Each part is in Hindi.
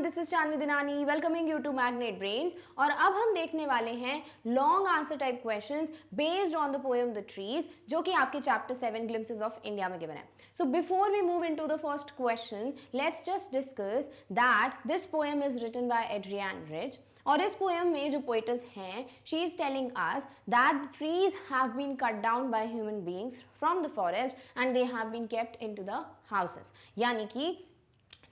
This is Chandni Dinani welcoming you to Magnet Brains. और अब हम देखने वाले हैं long answer type questions based on the poem the trees, जो कि आपके चैप्टर 7 ग्लिम्पसेस ऑफ इंडिया में गिवन है। So before we move into the first question, let's just discuss that this poem is written by Adrienne Rich. और इस पोएम में जो पोएटस हैं, she is telling us that the trees have been cut down by human beings from the forest and they have been kept into the houses. यानी कि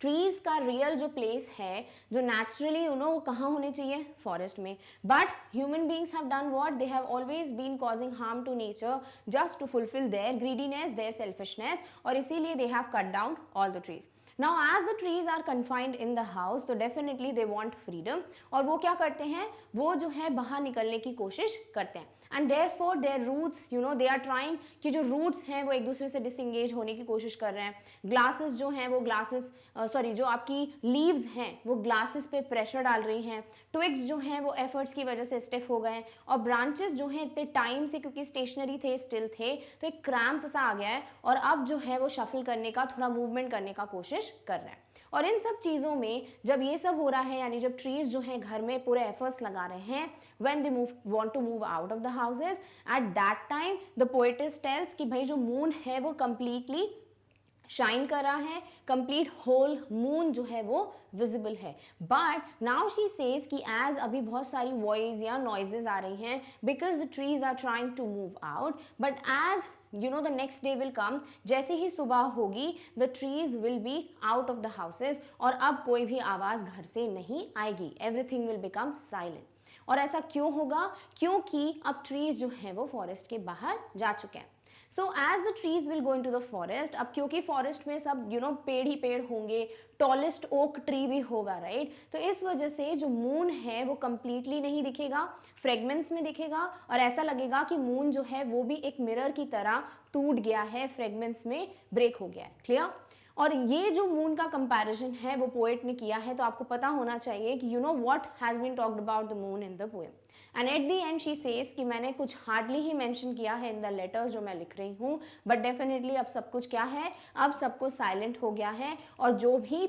ट्रीज का रियल जो प्लेस है, जो नेचुरली वो कहाँ होने चाहिए, फॉरेस्ट में। But human beings have done what, they have always been causing harm to nature just to fulfil their greediness, their selfishness, और इसीलिए they have cut down all the trees. Now as the trees are confined in the house, तो definitely they want freedom, और वो क्या करते हैं, वो जो है बाहर निकलने की कोशिश करते हैं। And therefore their roots, they are trying कि जो roots हैं वो एक दूसरे से disengage होने की कोशिश कर रहे हैं। Glasses जो हैं वो जो आपकी leaves हैं वो glasses पे pressure डाल रही हैं। Twigs जो हैं वो efforts की वजह से stiff हो गए हैं, और branches जो हैं इतने टाइम से क्योंकि stationary थे, still थे, तो एक cramp सा आ गया है, और अब जो है वो shuffle करने का, थोड़ा movement करने का कोशिश कर रहे हैं। और इन सब चीजों में जब ये सब हो रहा है, यानी जब ट्रीज जो हैं घर में पूरे एफर्ट्स लगा रहे हैं, when they want to move out of the houses, at that time the poetess tells कि भाई जो मून है वो कंप्लीटली शाइन कर रहा है, कंप्लीट होल मून जो है वो विजिबल है। बट नाउ शी सेज कि एज अभी बहुत सारी वॉइस या नॉइजेस आ रही हैं, because the trees are trying to move out, but as the next day will come, जैसे ही सुबह होगी, the trees will be out of the houses, और अब कोई भी आवाज घर से नहीं आएगी, everything will become silent। और ऐसा क्यों होगा, क्योंकि अब ट्रीज जो हैं वो फॉरेस्ट के बाहर जा चुके हैं। So as the trees will go into the forest, अब क्योंकि फॉरेस्ट में सब पेड़ ही पेड़ होंगे, टॉलेस्ट ओक ट्री भी होगा, राइट। तो इस वजह से जो मून है वो कंप्लीटली नहीं दिखेगा, फ्रेगमेंट्स में दिखेगा, और ऐसा लगेगा कि मून जो है वो भी एक मिरर की तरह टूट गया है, फ्रेगमेंट्स में ब्रेक हो गया है। क्लियर। और ये जो मून का कंपैरिजन है वो पोएट ने किया है, तो आपको पता होना चाहिए कि what has been talked about the moon in the poem. And at the end she says कि मैंने कुछ हार्डली ही मेंशन किया है इन द लेटर्स जो मैं लिख रही हूँ, बट डेफिनेटली अब सब कुछ क्या है, अब सब कुछ साइलेंट हो गया है, और जो भी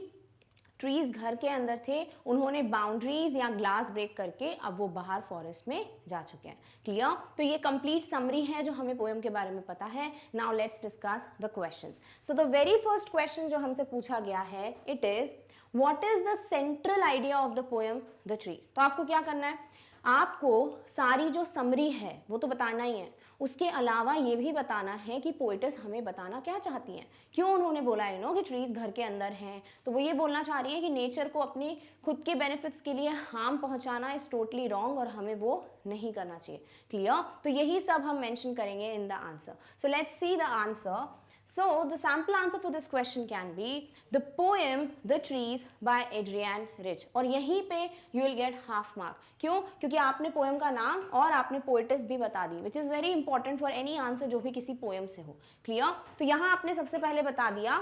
ट्रीज घर के अंदर थे उन्होंने बाउंड्रीज या ग्लास ब्रेक करके अब वो बाहर फॉरेस्ट में जा चुके हैं। क्लियर। तो ये कंप्लीट समरी है जो हमें पोएम के बारे में पता है। Now let's discuss the questions. So the very first question जो हमसे पूछा गया है, it is what is the central idea of the poem the trees. तो आपको क्या करना है, आपको सारी जो समरी है वो तो बताना ही है, उसके अलावा ये भी बताना है कि पोएटस हमें बताना क्या चाहती हैं, क्यों उन्होंने बोला है कि ट्रीज घर के अंदर हैं। तो वो ये बोलना चाह रही है कि नेचर को अपनी खुद के बेनिफिट्स के लिए हार्म पहुंचाना इज टोटली रॉन्ग, और हमें वो नहीं करना चाहिए। क्लियर। तो यही सब हम मेंशन करेंगे in the answer. So let's see the answer. So the sample answer for this question can be the poem The Trees by Adrienne Rich, और यहीं पे you will get half mark। क्यों? क्योंकि आपने पोएम का नाम और आपने पोएटेस भी बता दी, which is very important for any answer जो भी किसी पोएम से हो। क्लियर। तो यहाँ आपने सबसे पहले बता दिया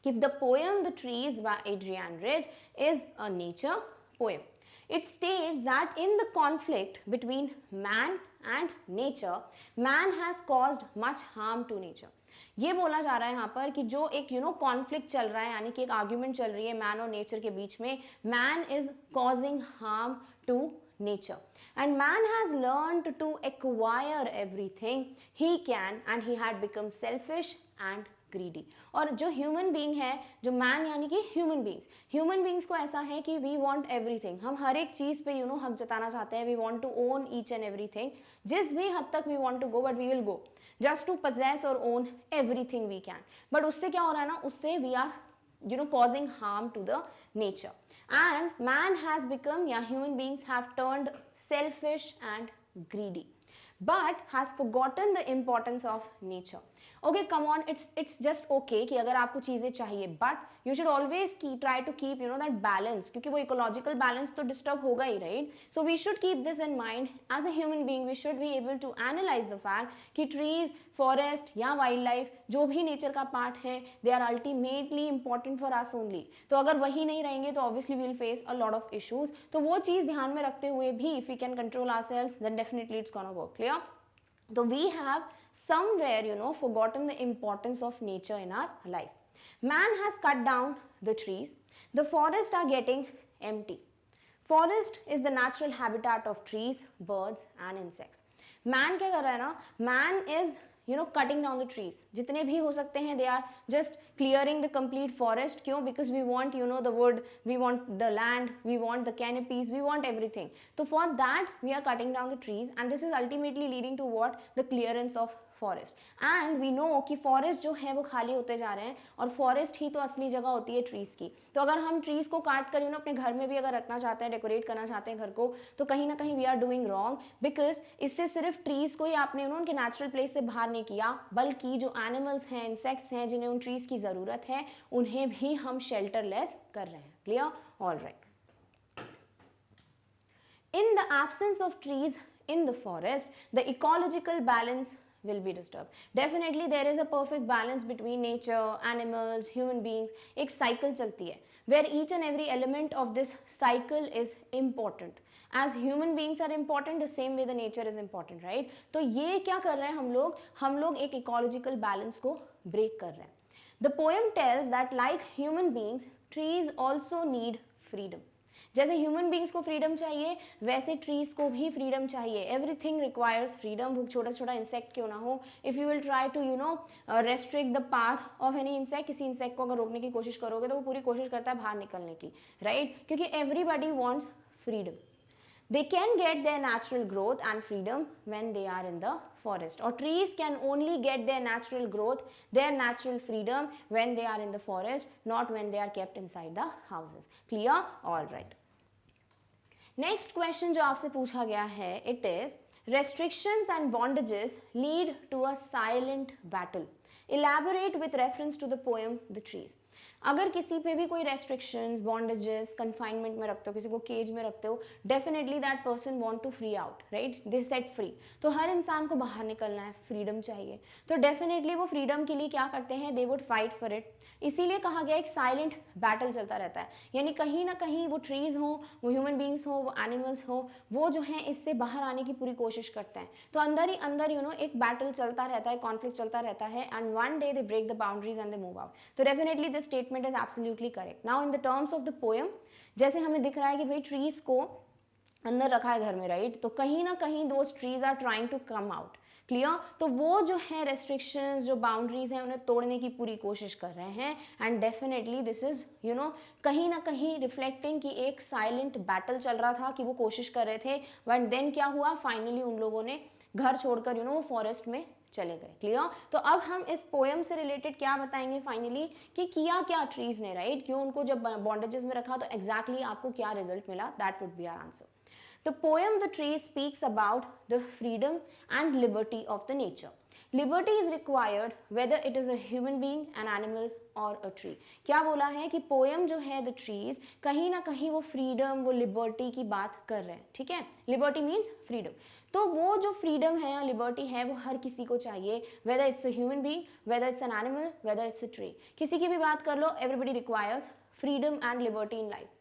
कि the poem The Trees by Adrienne Rich is a nature poem। It states that in the conflict between man and nature, man has caused much harm to nature। ये बोला जा रहा है यहाँ पर कि जो एक कॉन्फ्लिक्ट चल रहा है, यानी कि एक आर्ग्यूमेंट चल रही है मैन और नेचर के बीच में, man is causing harm to nature, and man has learned to acquire everything he can, and he had become selfish and greedy. और जो ह्यूमन बीइंग है, जो मैन यानी कि ह्यूमन बीइंग्स को ऐसा है कि वी वांट एवरीथिंग, हम हर एक चीज पे हक जताना चाहते हैं, we want to own each and everything, जिस भी हद तक we want to go, but we will go just to possess और own everything we can। बट उससे क्या हो रहा है ना, उससे we are causing harm to the nature, and man has become, या human beings have turned selfish and greedy, but has forgotten the importance of nature। Okay come on, it's just okay कि अगर आपको चीजें चाहिए, but you should always try to keep that balance, क्योंकि वो इकोलॉजिकल बैलेंस तो डिस्टर्ब होगा ही, right. So we should keep this in mind as a human being. We should be able to analyse the fact कि ट्रीज, फॉरेस्ट या वाइल्ड लाइफ जो भी नेचर का पार्ट है, they are ultimately important for us only. तो अगर वही नहीं रहेंगे तो obviously we will face a lot of issues. तो वो चीज ध्यान में रखते हुए भी if we can control ourselves, then definitely it's gonna work. Clear. So we have somewhere forgotten the importance of nature in our life। Man has cut down the trees, the forests are getting empty. Forest is the natural habitat of trees, birds and insects. Man क्या कर रहा है ना, man is cutting down the trees. जितने भी हो सकते हैं they are just clearing the complete forest. क्यों? Because we want the wood, we want the land, we want the canopies, we want everything. So for that we are cutting down the trees and this is ultimately leading to what? The clearance of forest. And we know कि फॉरेस्ट जो है वो खाली होते जा रहे हैं और फॉरेस्ट ही तो असली जगह होती है ट्रीज की. तो अगर हम ट्रीज को काट कर अपने घर में भी अगर रखना चाहते हैं, डेकोरेट करना चाहते हैं घर को, तो कहीं ना कहीं we are doing wrong. Because इससे सिर्फ ट्रीज को ही आपने उनके नेचुरल प्लेस से बाहर नहीं किया, बल्कि जो एनिमल्स हैं, इंसेक्ट्स हैं, जिन्हें उन ट्रीज की जरूरत है, उन्हें भी हम शेल्टरलेस कर रहे हैं. Clear? All right. In the absence of trees in the forest, the ecological balance will be disturbed. Definitely there is a perfect balance between nature, animals, human beings. एक cycle चलती है where each and every element of this cycle is important. As human beings are important, the same way the nature is important, right? तो ये क्या कर रहे हैं हम लोग एक ecological balance को break कर रहे हैं. The poem tells that like human beings, trees also need freedom. जैसे ह्यूमन बींग्स को फ्रीडम चाहिए, वैसे ट्रीज को भी फ्रीडम चाहिए. Everything requires freedom. वो छोटा छोटा इंसेक्ट क्यों ना हो, if you will try to restrict the path of any insect, किसी इंसेक्ट को अगर रोकने की कोशिश करोगे तो वो पूरी कोशिश करता है बाहर निकलने की, राइट? क्योंकि everybody wants freedom. They can get their natural growth and freedom when they are in the forest, or trees can only get their natural growth, their natural freedom when they are in the forest, not when they are kept inside the houses. Clear? All right. Next question जो आपसे पूछा गया है, it is restrictions and bondages lead to a silent battle. Elaborate with reference to the poem The Trees. अगर किसी पे भी कोई रेस्ट्रिक्शंस, बॉन्डेजेस, कन्फाइनमेंट में रखते हो, किसी को केज में रखते हो, definitely that person want to free out, right? They set free. तो हर इंसान को बाहर निकलना है, फ्रीडम चाहिए. तो डेफिनेटली वो फ्रीडम के लिए क्या करते हैं? They would fight for it. इसीलिए कहा गया एक साइलेंट बैटल चलता रहता है. यानी कहीं ना कहीं वो ट्रीज हो, वो ह्यूमन बींग्स हो, वो एनिमल्स हो, वो जो है इससे बाहर आने की पूरी कोशिश करते हैं. तो अंदर ही अंदर एक बैटल चलता रहता है, कॉन्फ्लिक्ट चलता रहता है, and one day they break the boundaries and they move out. तो definitely this statement is absolutely correct. Now in the terms of the poem, जैसे हमें दिख रहा है कि भाई ट्रीज को अंदर रखा है घर में, राइट? तो कहीं ना कहीं those trees are trying to come out. Clear? तो वो जो है रेस्ट्रिक्शंस, जो बाउंड्रीज हैं, उन्हें तोड़ने की पूरी कोशिश कर रहे हैं. एंड डेफिनेटली दिस इज कहीं ना कहीं रिफ्लेक्टिंग कि एक साइलेंट बैटल चल रहा था, कि वो कोशिश कर रहे थे. बट देन क्या हुआ? फाइनली उन लोगों ने घर छोड़कर वो फॉरेस्ट में चले गए. क्लियर? तो अब हम इस पोएम से रिलेटेड क्या बताएंगे फाइनली, कि किया क्या ट्रीज ने, राइट? क्यों उनको जब बॉन्डेजेस में रखा, तो एग्जैक्टली आपको क्या रिजल्ट मिला? That would be our answer. The poem The Tree speaks about the freedom and liberty of the nature. Liberty is required whether it is a human being, an animal or a tree. क्या बोला है कि पोएम जो है The Trees, कहीं ना कहीं वो फ्रीडम, वो लिबर्टी की बात कर रहे हैं. ठीक है? Liberty means freedom. तो वो जो फ्रीडम है या लिबर्टी है, वो हर किसी को चाहिए, whether it's a human being, whether it's an animal, whether it's a tree. किसी की भी बात कर लो, everybody requires freedom and liberty in life.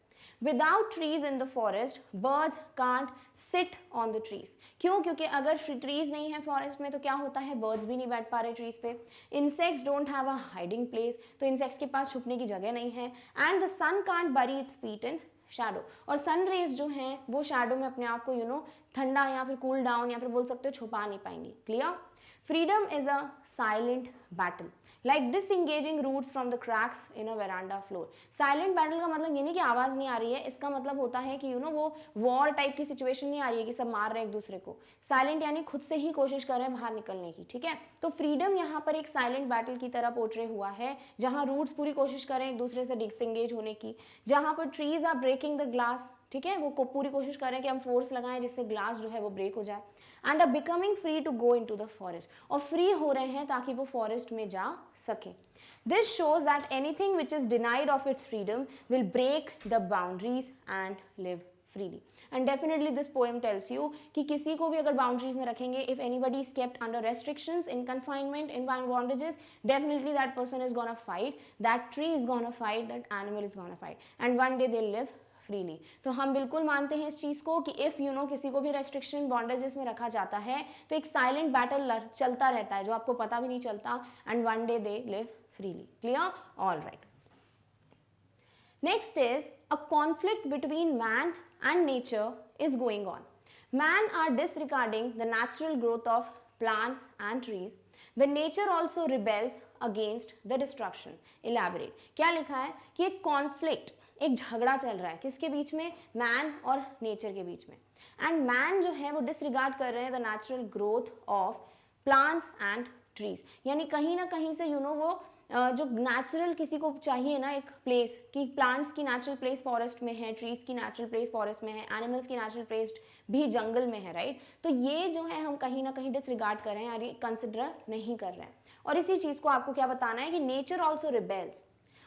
Without trees in the forest, birds can't sit on the trees. क्यों? क्योंकि अगर trees नहीं है forest में, तो क्या होता है? birds भी नहीं बैठ पा रहे trees पे. insects don't have a hiding place, तो insects के पास छुपने की जगह नहीं है. and the sun can't bury its feet in shadow. और sun rays जो हैं, वो shadow में अपने आप को ठंडा या फिर cool down या फिर बोल सकते हो छुपा नहीं पाएंगी. clear? Freedom is a silent battle, like disengaging roots from the cracks in a veranda floor. Silent battle का मतलब ये नहीं कि आवाज नहीं आ रही है, इसका मतलब होता है कि वो वॉर टाइप की सिचुएशन नहीं आ रही है कि सब मार रहे हैं एक दूसरे को. साइलेंट यानी खुद से ही कोशिश कर रहे हैं बाहर निकलने की. ठीक है? तो फ्रीडम यहाँ पर एक साइलेंट बैटल की तरह पोर्ट्रे हुआ है, जहाँ रूट्स पूरी कोशिश कर रहे हैं एक दूसरे से डिसएंगेज होने की, जहाँ पर trees are breaking the glass. ठीक है? वो पूरी कोशिश कर रहे हैं कि हम फोर्स लगाएं जिससे ग्लास जो है वो ब्रेक हो जाए. And are becoming free to go into the forest. और फ्री हो रहे हैं ताकि वो फॉरेस्ट में जा सके. This shows that anything which is denied of its freedom will break the boundaries and live freely. And definitely this poem tells you कि किसी को भी अगर boundaries में रखेंगे, if anybody is kept under restrictions, in confinement, in bondages, definitely that person is gonna fight, that tree is gonna fight, that animal is gonna fight, and one day they'll live freely. तो हम बिल्कुल मानते हैं इस चीज़ को कि इफ़ किसी को भी रेस्ट्रिक्शन, बॉन्डेजेस में रखा जाता है, तो एक साइलेंट बैटल चलता रहता है जो आपको पता भी नहीं चलता, and one day they live freely. Clear? All right. Next is a conflict between man and nature is going on. Man are disregarding the natural growth of plants and trees. The nature also rebels against the destruction. Elaborate. क्या लिखा है कि एक conflict, एक झगड़ा चल रहा है किसके बीच में, मैन और नेचर के बीच में. एंड मैन जो है वो डिसरिगार्ड कर रहे हैं the natural growth of plants and trees. यानी कहीं ना कहीं से वो जो नेचुरल किसी को चाहिए ना एक प्लेस, कि प्लांट्स की नेचुरल प्लेस फॉरेस्ट में है, ट्रीज की नेचुरल प्लेस फॉरेस्ट में है, एनिमल्स की नेचुरल प्लेस भी जंगल में है, राइट. तो ये जो है हम कहीं ना कहीं डिसरिगार्ड कर रहे हैं, यानी कंसिडर नहीं कर रहे हैं. और इसी चीज को आपको क्या बताना है कि नेचर ऑल्सो रिबेल्स.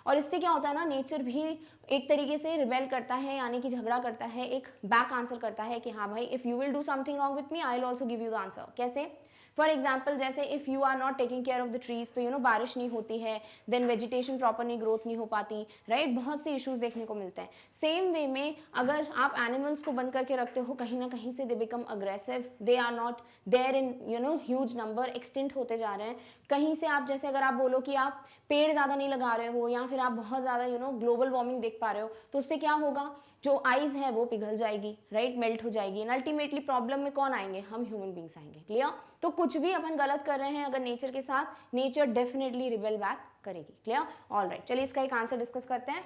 और इससे क्या होता है ना, नेचर भी एक तरीके से रिबेल करता है, यानी कि झगड़ा करता है, एक बैक आंसर करता है कि हाँ भाई if you will do something wrong with me I will also give you the answer. कैसे? फॉर एग्जाम्पल जैसे if you are not taking care of the trees, तो बारिश नहीं होती है, देन वेजिटेशन प्रॉपरली ग्रोथ नहीं हो पाती, राइट. बहुत से इश्यूज देखने को मिलते हैं. सेम वे में अगर आप एनिमल्स को बंद करके रखते हो, कहीं ना कहीं से they become aggressive, they are not there in huge number, extinct होते जा रहे हैं. कहीं से आप जैसे अगर आप बोलो कि आप पेड़ ज़्यादा नहीं लगा रहे हो, या फिर आप बहुत ज़्यादा ग्लोबल वार्मिंग देख पा रहे हो, तो उससे क्या होगा, जो आइज है वो पिघल जाएगी, राइट, मेल्ट हो जाएगी. एंड अल्टीमेटली प्रॉब्लम में कौन आएंगे, हम ह्यूमन बींग्स आएंगे. क्लियर? तो कुछ भी अपन गलत कर रहे हैं अगर नेचर के साथ, नेचर डेफिनेटली रिबेल बैक करेगी. क्लियर? ऑलराइट, चलिए इसका एक आंसर डिस्कस करते हैं.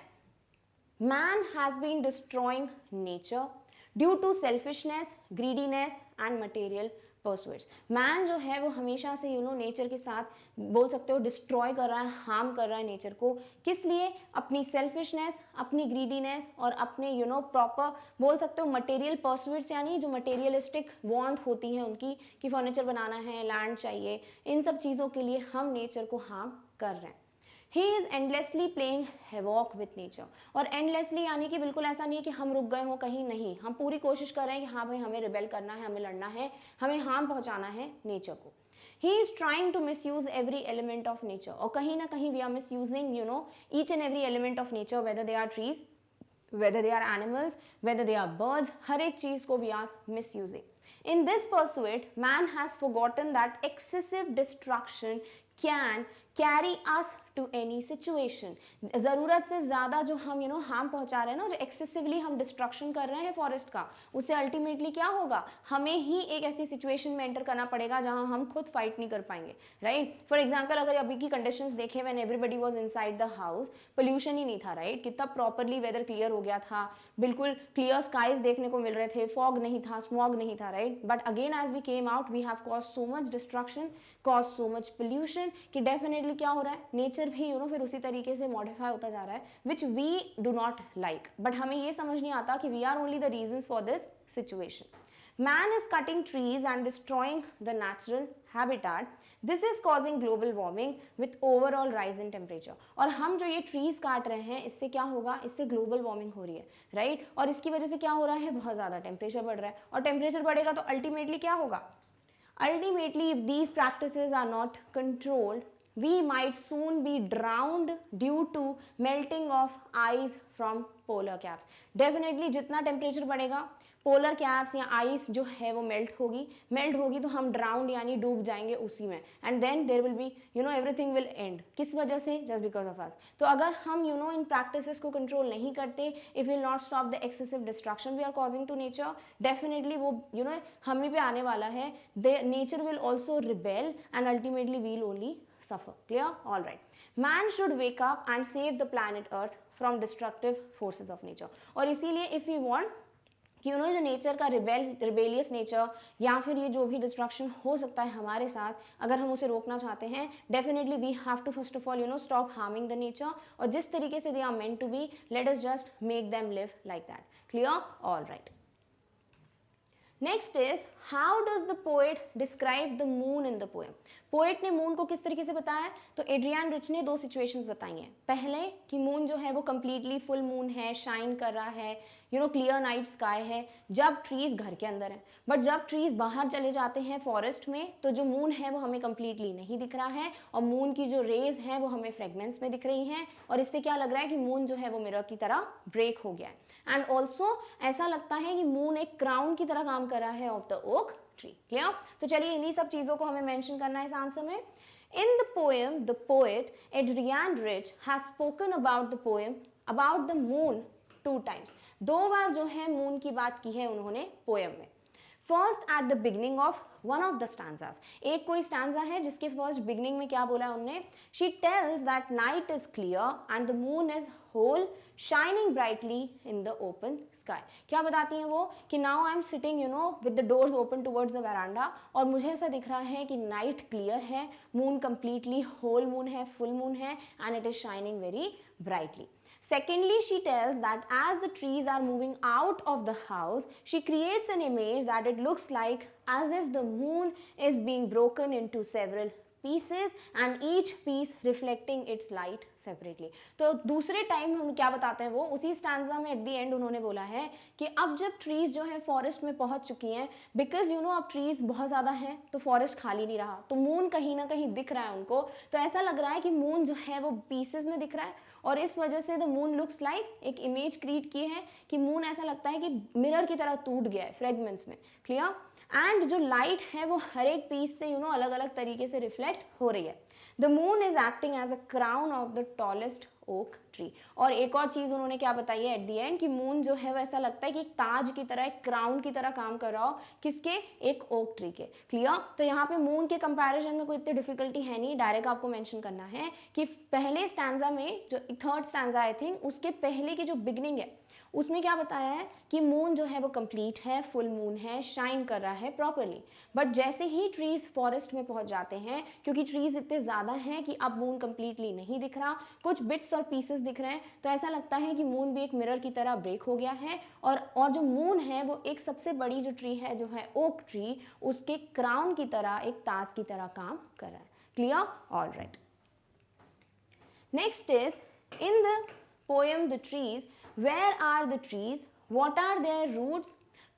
Man has been destroying nature due to selfishness, greediness and material pursuits. Man जो है वो हमेशा से नेचर के साथ बोल सकते हो डिस्ट्रॉय कर रहा है, हार्म कर रहा है नेचर को. किस लिए? अपनी सेल्फिशनेस, अपनी ग्रीडीनेस और अपने प्रॉपर बोल सकते हो मटेरियल परसुएट्स, यानी जो मटेरियलिस्टिक वांट होती है उनकी, कि फर्नीचर बनाना है, लैंड चाहिए, इन सब चीज़ों के लिए हम नेचर को हार्म कर रहे हैं. He is endlessly playing havoc with nature. और एंडलेसली यानी कि बिल्कुल ऐसा नहीं है कि हम रुक गए हों कहीं, नहीं, हम पूरी कोशिश कर रहे हैं कि हाँ भाई हमें रिबेल करना है, हमें लड़ना है, हमें हार्म पहुंचाना है नेचर को. He is trying to misuse every element of nature. और कहीं ना कहीं we are misusing each and every element of nature, whether they are trees, whether they are animals, whether they are birds, हर एक चीज को we are misusing. In this pursuit, man has forgotten that excessive destruction can carry us to any situation. ज़रूरत से ज़्यादा जो हम हार्म पहुंचा रहे हैं ना, जो एक्सेसिवली हम डिस्ट्रक्शन कर रहे हैं फॉरेस्ट का, उससे अल्टीमेटली क्या होगा, हमें ही एक ऐसी सिचुएशन में एंटर करना पड़ेगा जहां हम खुद फाइट नहीं कर पाएंगे, राइट. फॉर एग्जाम्पल अगर अभी की कंडीशंस देखें, when everybody was inside the house, pollution ही नहीं था, राइट. कितना प्रॉपरली वेदर क्लियर हो गया था, बिल्कुल क्लियर स्काइज देखने को मिल रहे थे, फॉग नहीं था, स्मॉग नहीं था, right. But again as we came out we have caused so much destruction, caused so much pollution, कि डेफिनेटली क्या हो रहा है, नेचर भी फिर उसी तरीके से मॉडिफाई होता जा रहा है, which we do not like. But हमें ये समझ नहीं आता कि we are only the reasons for this situation. Man is cutting trees and destroying the natural habitat. This is causing global warming with overall rise in temperature. और हम जो ये ट्रीज काट रहे हैं, इससे क्या होगा, इससे ग्लोबल वार्मिंग हो रही है, राइट. और इसकी वजह से क्या हो रहा है, बहुत ज़्यादा टेम्परेचर बढ़ रहा है. और टेम्परेचर बढ़ेगा तो अल्टीमेटली क्या होगा, ultimately if these practices are not controlled, we might soon be drowned due to melting of ice from polar caps. Definitely जितना टेम्परेचर बढ़ेगा, पोलर कैप्स या आइस जो है वो मेल्ट होगी तो हम ड्राउंड यानी डूब जाएंगे उसी में. And then there will be everything will end. किस वजह से? Just because of us. तो अगर हम इन प्रैक्टिसेस को कंट्रोल नहीं करते, if will not stop the excessive destruction we are causing to nature, definitely वो हम ही पे आने वाला है. Nature will also rebel and ultimately we'll only suffer. Clear? All right. Man should wake up and save the planet Earth from destructive forces of nature. और इसीलिए if we want कि जो नेचर का रिबेलियस नेचर या फिर ये जो भी डिस्ट्रक्शन हो सकता है हमारे साथ, अगर हम उसे रोकना चाहते हैं, definitely we have to first of all stop harming the nature. और जिस तरीके से they are meant to be, let us just make them live like that. Clear? All right. Next is how does the poet describe the moon in the poem. Poet ने मून को किस तरीके से बताया, तो एड्रियन रिच ने दो सिचुएशंस बताई हैं. पहले कि मून जो है वो कंप्लीटली फुल मून है, शाइन कर रहा है, क्लियर नाइट स्काई है, जब ट्रीज घर के अंदर है. बट जब ट्रीज बाहर चले जाते हैं फॉरेस्ट में, तो जो मून है वो हमें कंप्लीटली नहीं दिख रहा है, और मून की जो रेज है वो हमें फ्रेगमेंट्स में दिख रही हैं. और इससे क्या लग रहा है कि मून जो है वो मिरर की तरह ब्रेक हो गया है. एंड ऑल्सो ऐसा लगता है कि मून एक क्राउन की तरह काम कर रहा है of the oak tree. Clear? तो चलिए इन्हीं सब चीजों को हमें मेंशन करना है इस आंसर में. In the poem, the poet Adrian Rich has spoken about the poem about the moon 2 times, 2 बार जो है मून की बात की है उन्होंने पोएम में. First at the beginning of one of the stanzas, एक कोई स्टैंजा है जिसके फर्स्ट बिगनिंग में क्या बोला है उन्होंने, she tells that night is clear and the moon is whole shining brightly in the open sky. क्या बताती हैं वो कि now I am sitting you know with the doors open towards the veranda, और मुझे ऐसा दिख रहा है कि नाइट क्लियर है, मून कंप्लीटली होल मून है, फुल मून है, and it is shining very brightly. Secondly, she tells that as the trees are moving out of the house, she creates an image that it looks like as if the moon is being broken into several pieces and each piece reflecting its light separately. तो दूसरे टाइम हम क्या बताते हैं वो उसी स्टैंजा में एट द एंड उन्होंने बोला है कि अब जब ट्रीज जो है फॉरेस्ट में पहुंच चुकी हैं, बिकॉज यू नो अब ट्रीज बहुत ज़्यादा हैं तो फॉरेस्ट खाली नहीं रहा, तो मून कहीं ना कहीं दिख रहा है उनको, तो ऐसा लग रहा है कि मून जो है वो पीसेस में दिख रहा है, और इस वजह से द मून लुक्स लाइक, एक इमेज क्रिएट की है कि मून ऐसा लगता है कि मिरर की तरह टूट गया है फ्रेगमेंट्स में. क्लियर? एंड जो लाइट है वो हर एक पीस से अलग अलग तरीके से रिफ्लेक्ट हो रही है. The moon is acting as a crown of the tallest oak tree. और एक और चीज उन्होंने क्या बताई है एट द एंड कि मून जो है वो ऐसा लगता है कि एक ताज की तरह, एक क्राउन की तरह काम कर रहा हो, किसके, एक ओक ट्री के. क्लियर? तो यहाँ पे मून के कंपैरिजन में कोई इतनी डिफिकल्टी है नहीं, डायरेक्ट आपको मेंशन करना है कि पहले स्टैंजा में जो थर्ड स्टैंजा आई थिंक उसके पहले की जो बिगनिंग है उसमें क्या बताया है कि मून जो है वो कंप्लीट है, फुल मून है, शाइन कर रहा है प्रॉपरली. बट जैसे ही ट्रीज फॉरेस्ट में पहुंच जाते हैं, क्योंकि ट्रीज इतने ज़्यादा हैं कि अब मून कंप्लीटली नहीं दिख रहा, कुछ बिट्स और पीसेस दिख रहे हैं, तो ऐसा लगता है कि मून भी एक मिरर की तरह ब्रेक हो गया है, और जो मून है वो एक सबसे बड़ी जो ट्री है जो है ओक ट्री, उसके क्राउन की तरह, एक ताज की तरह काम कर रहा है. Clear? All right. Next is in the poem The Trees, where are the trees, what are their roots,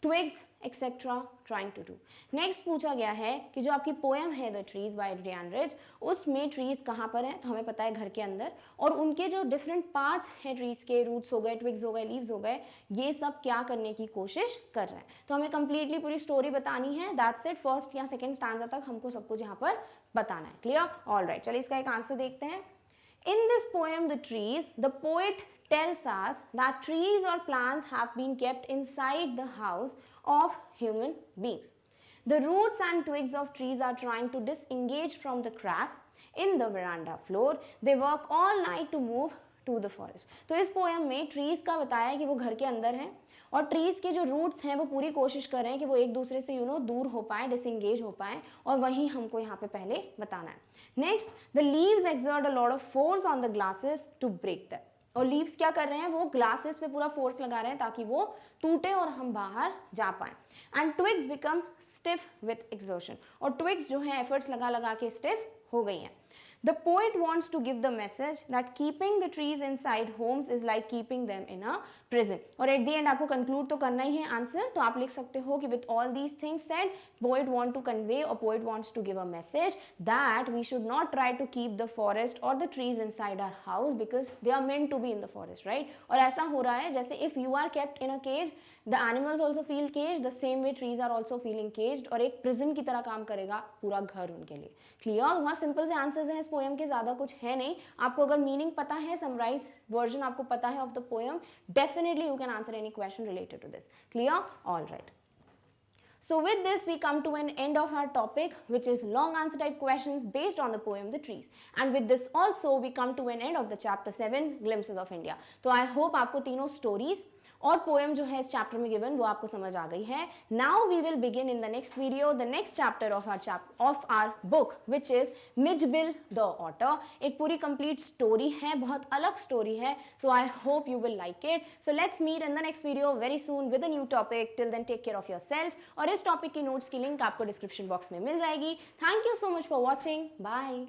twigs, etc. trying to do. Next पूछा गया है कि जो आपकी पोएम है the trees by Adrienne Rich, उसमें ट्रीज कहाँ पर हैं, तो हमें पता है घर के अंदर, और उनके जो डिफरेंट पार्ट्स हैं ट्रीज के, रूट्स हो गए, ट्विग्स हो गए, लीव्स हो गए, ये सब क्या करने की कोशिश कर रहे हैं. तो हमें कंप्लीटली पूरी स्टोरी बतानी है, दैट्स इट. फर्स्ट या सेकेंड स्टैंजा तक हमको सब कुछ यहाँ पर बताना है. क्लियर? All right. चलिए इसका एक आंसर देखते हैं. In this poem, The Trees, the poet tells us that trees or plants have been kept inside the house of human beings. The roots and twigs of trees are trying to disengage from the cracks in the veranda floor. They work all night to move to the forest. तो इस पोएम में ट्रीज का बताया है कि वो घर के अंदर हैं, और ट्रीज के जो रूट्स हैं वो पूरी कोशिश कर रहे हैं कि वो एक दूसरे से दूर हो पाए, डिसएंगेज हो पाए, और वही हमको यहाँ पे पहले बताना है. Next, the leaves exert a lot of force on the glasses to break them. और लीव्स क्या कर रहे हैं, वो ग्लासेस पे पूरा फोर्स लगा रहे हैं ताकि वो टूटे और हम बाहर जा पाएं. And twigs become stiff with exertion. और ट्विग्स जो है एफर्ट्स लगा लगा के स्टिफ हो गई हैं. The poet wants to give the message that keeping the trees inside homes is like keeping them in a prison. और at the end आपको conclude तो करना ही है आंसर, तो आप लिख सकते हो कि with all these things said, poet want to convey or poet wants to give a message that we should not try to keep the forest or the trees inside our house because they are meant to be in the forest, right? और ऐसा हो रहा है जैसे if you are kept in a cage, the animals also feel caged, the same way trees are also feeling caged, और एक prison की तरह काम करेगा पूरा घर उनके लिए. क्लियर? वहाँ सिंपल से आंसर्स हैं इस पोएम के, ज़्यादा कुछ है नहीं. आपको अगर मीनिंग पता है, समराइज वर्जन आपको पता है of the poem, definitely you can answer any question related to this. Clear? All right. So with this we come to an end of our topic, which is long answer type questions based on the poem The Trees. And with this also we come to an end of the chapter 7 Glimpses of India. तो I hope आपको तीनों stories और पोएम जो है इस चैप्टर में गिवन वो आपको समझ आ गई है. Now we will begin in the next video the next chapter of our book which is Mijbil the otter. एक पूरी कंप्लीट स्टोरी है, बहुत अलग स्टोरी है, so I hope you will like it. So let's meet in the next video very soon with a new topic. Till then take care of yourself. और इस टॉपिक की नोट्स की लिंक आपको डिस्क्रिप्शन बॉक्स में मिल जाएगी. Thank you so much for watching. Bye.